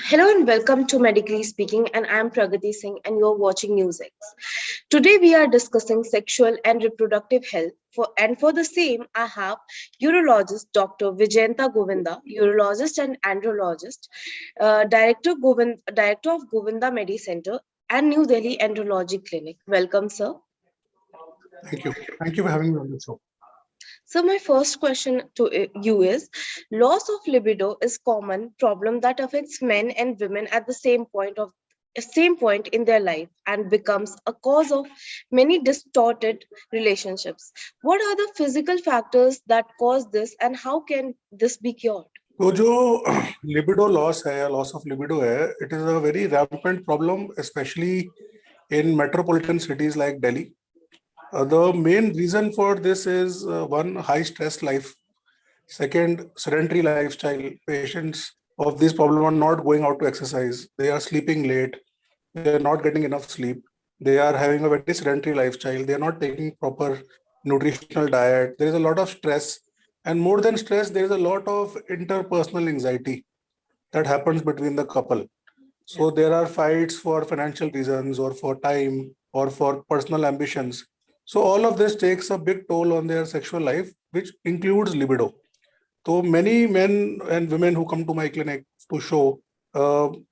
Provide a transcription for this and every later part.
Hello and welcome to Medically Speaking, and I am Pragati Singh, and you're watching NewsX. Today we are discussing sexual and reproductive health. For the same, I have urologist Dr. Vijayanta Govinda, urologist and andrologist, director of Govinda Medi Center and New Delhi Andrology Clinic. Welcome, sir. Thank you. Thank you for having me on the show. So my first question to you is, loss of libido is common problem that affects men and women at the same point in their life and becomes a cause of many distorted relationships. What are the physical factors that cause this and how can this be cured? तो जो libido loss है, loss of libido है, it is a very rampant problem, especially in metropolitan cities like Delhi. The main reason for this is one, high stress life. Second, sedentary lifestyle. Patients of this problem are not going out to exercise. They are sleeping late. They are not getting enough sleep. They are having a very sedentary lifestyle. They are not taking proper nutritional diet. There is a lot of stress. And more than stress, there is a lot of interpersonal anxiety that happens between the couple. So there are fights for financial reasons or for time or for personal ambitions. So all of this takes a big toll on their sexual life, which includes libido. So many men and women who come to my clinic to show,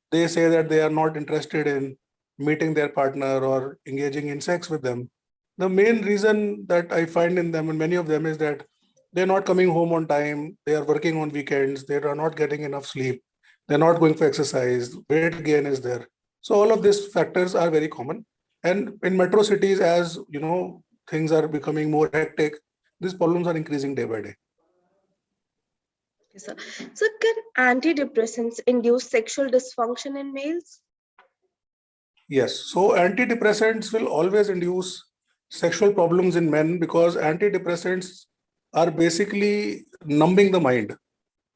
they say that they are not interested in meeting their partner or engaging in sex with them. The main reason that I find in them and many of them is that they're not coming home on time, they are working on weekends, they are not getting enough sleep, they're not going for exercise, weight gain is there. So all of these factors are very common. And in metro cities, as you know, things are becoming more hectic, these problems are increasing day by day. Yes, sir. So can antidepressants induce sexual dysfunction in males? Yes, so antidepressants will always induce sexual problems in men because antidepressants are basically numbing the mind.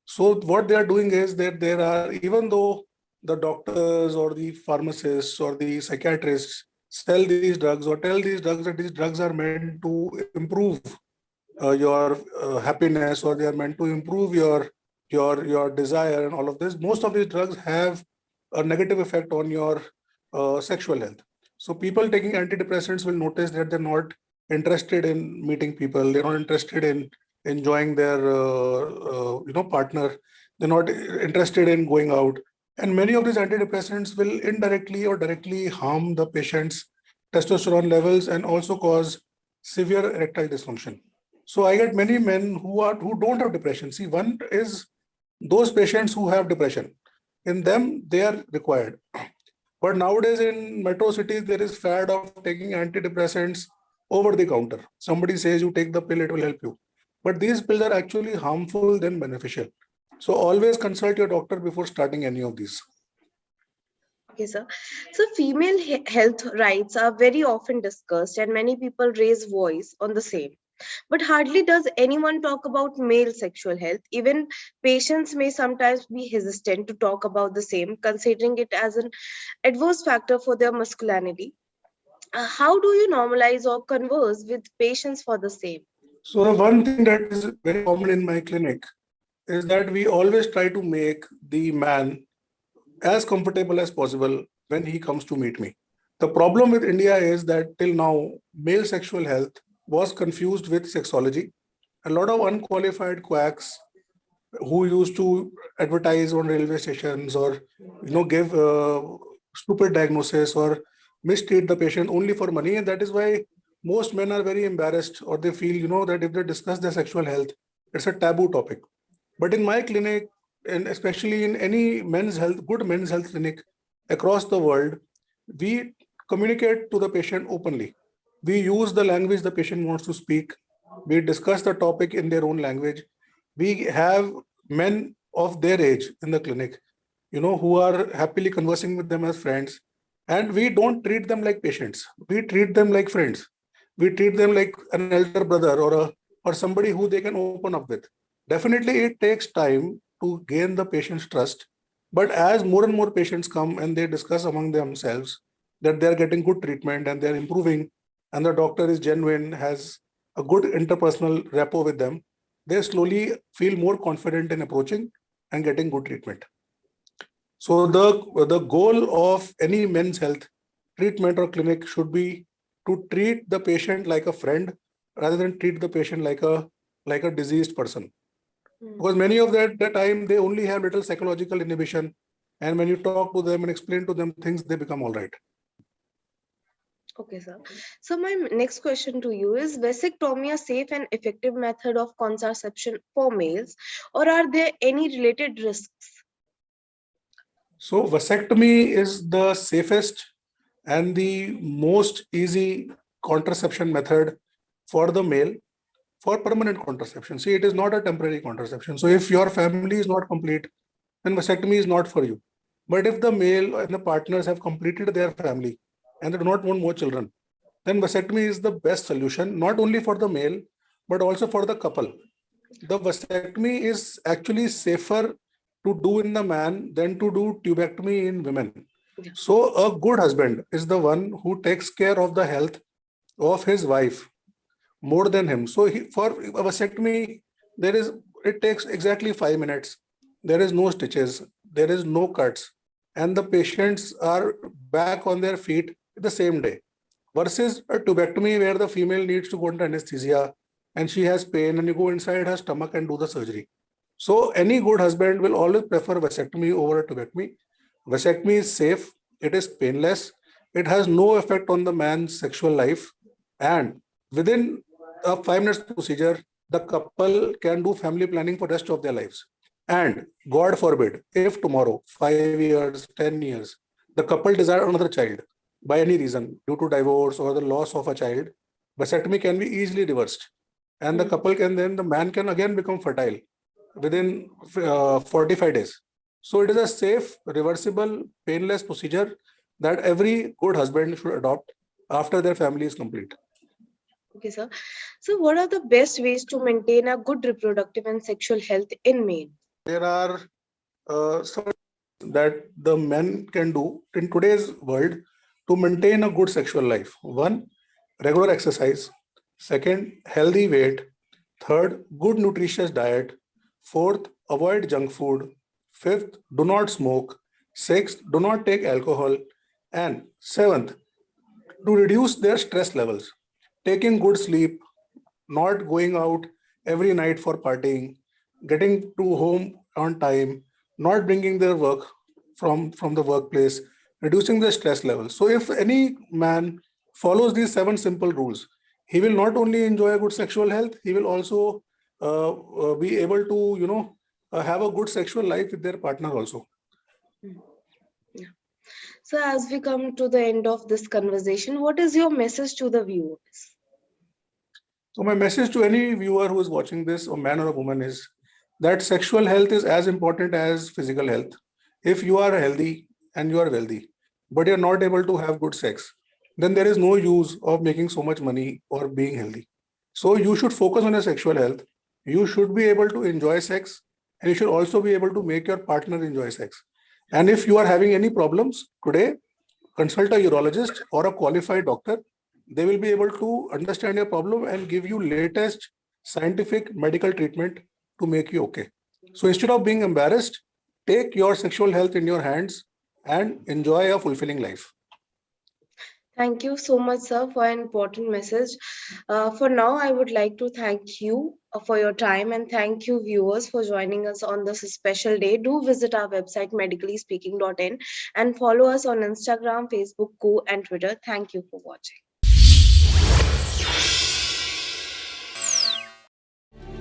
So what they are doing is that there are, even though the doctors or the pharmacists or the psychiatrists sell these drugs or tell these drugs that these drugs are meant to improve your happiness, or they are meant to improve your desire and all of this, most of these drugs have a negative effect on your sexual health. So people taking antidepressants will notice that they're not interested in meeting people, they're not interested in enjoying their partner, they're not interested in going out, and many of these antidepressants will indirectly or directly harm the patient's testosterone levels and also cause severe erectile dysfunction. So I get many men who don't have depression. See, one is those patients who have depression. In them, they are required. But nowadays in metro cities, there is fad of taking antidepressants over the counter. Somebody says you take the pill, it will help you. But these pills are actually harmful than beneficial. So always consult your doctor before starting any of these. Okay, sir. So female health rights are very often discussed and many people raise voice on the same. But hardly does anyone talk about male sexual health. Even patients may sometimes be hesitant to talk about the same, considering it as an adverse factor for their masculinity. How do you normalize or converse with patients for the same? So the one thing that is very common in my clinic is that we always try to make the man as comfortable as possible when he comes to meet me. The problem with India is that till now, male sexual health was confused with sexology. A lot of unqualified quacks who used to advertise on railway stations or give stupid diagnosis or mistreat the patient only for money, and that is why most men are very embarrassed, or they feel that if they discuss their sexual health, it's a taboo topic. But in my clinic, and especially in any good men's health clinic across the world, we communicate to the patient openly. We use the language the patient wants to speak. We discuss the topic in their own language. We have men of their age in the clinic, who are happily conversing with them as friends. And we don't treat them like patients. We treat them like friends. We treat them like an elder brother or somebody who they can open up with. Definitely, it takes time to gain the patient's trust. But as more and more patients come and they discuss among themselves that they're getting good treatment and they're improving, and the doctor is genuine, has a good interpersonal rapport with them, they slowly feel more confident in approaching and getting good treatment. So the goal of any men's health treatment or clinic should be to treat the patient like a friend rather than treat the patient like a diseased person. Because many of that time they only have little psychological inhibition, and when you talk to them and explain to them things, they become all right. Okay, sir. So my next question to you is: vasectomy a safe and effective method of contraception for males, or are there any related risks? So vasectomy is the safest and the most easy contraception method for the male for permanent contraception. See, it is not a temporary contraception. So if your family is not complete, then vasectomy is not for you. But if the male and the partners have completed their family and they do not want more children, then vasectomy is the best solution, not only for the male, but also for the couple. The vasectomy is actually safer to do in the man than to do tubectomy in women. Yeah. So a good husband is the one who takes care of the health of his wife more than him. So for a vasectomy, it takes exactly 5 minutes. There is no stitches, there is no cuts, and the patients are back on their feet the same day. Versus a tubectomy where the female needs to go into anesthesia and she has pain and you go inside her stomach and do the surgery. So any good husband will always prefer vasectomy over a tubectomy. Vasectomy is safe, it is painless, it has no effect on the man's sexual life, and within a 5 minutes procedure, the couple can do family planning for the rest of their lives. And God forbid, if tomorrow, 5 years, 10 years, the couple desire another child by any reason, due to divorce or the loss of a child, vasectomy can be easily reversed. And the couple can then, the man can again become fertile within 45 days. So it is a safe, reversible, painless procedure that every good husband should adopt after their family is complete. Okay, sir. So what are the best ways to maintain a good reproductive and sexual health in men? There are some that the men can do in today's world to maintain a good sexual life. One, regular exercise. Second, healthy weight. Third, good nutritious diet. Fourth, avoid junk food. Fifth, do not smoke. Sixth, do not take alcohol. And seventh, to reduce their stress levels, taking good sleep, not going out every night for partying, getting to home on time, not bringing their work from the workplace, reducing the stress levels. So if any man follows these 7 simple rules, he will not only enjoy a good sexual health, he will also be able to, have a good sexual life with their partner also. Yeah. So as we come to the end of this conversation, what is your message to the viewers? So my message to any viewer who is watching this, a man or a woman, is that sexual health is as important as physical health. If you are healthy and you are wealthy, but you're not able to have good sex, then there is no use of making so much money or being healthy. So you should focus on your sexual health. You should be able to enjoy sex, and you should also be able to make your partner enjoy sex. And if you are having any problems today, consult a urologist or a qualified doctor. They will be able to understand your problem and give you latest scientific medical treatment to make you okay. So instead of being embarrassed, take your sexual health in your hands and enjoy a fulfilling life. Thank you so much, sir, for an important message. For now, I would like to thank you for your time, and thank you, viewers, for joining us on this special day. Do visit our website, medicallyspeaking.in, and follow us on Instagram, Facebook, Co, and Twitter. Thank you for watching.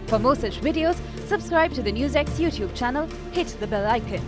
For more such videos, subscribe to the NewsX YouTube channel, hit the bell icon.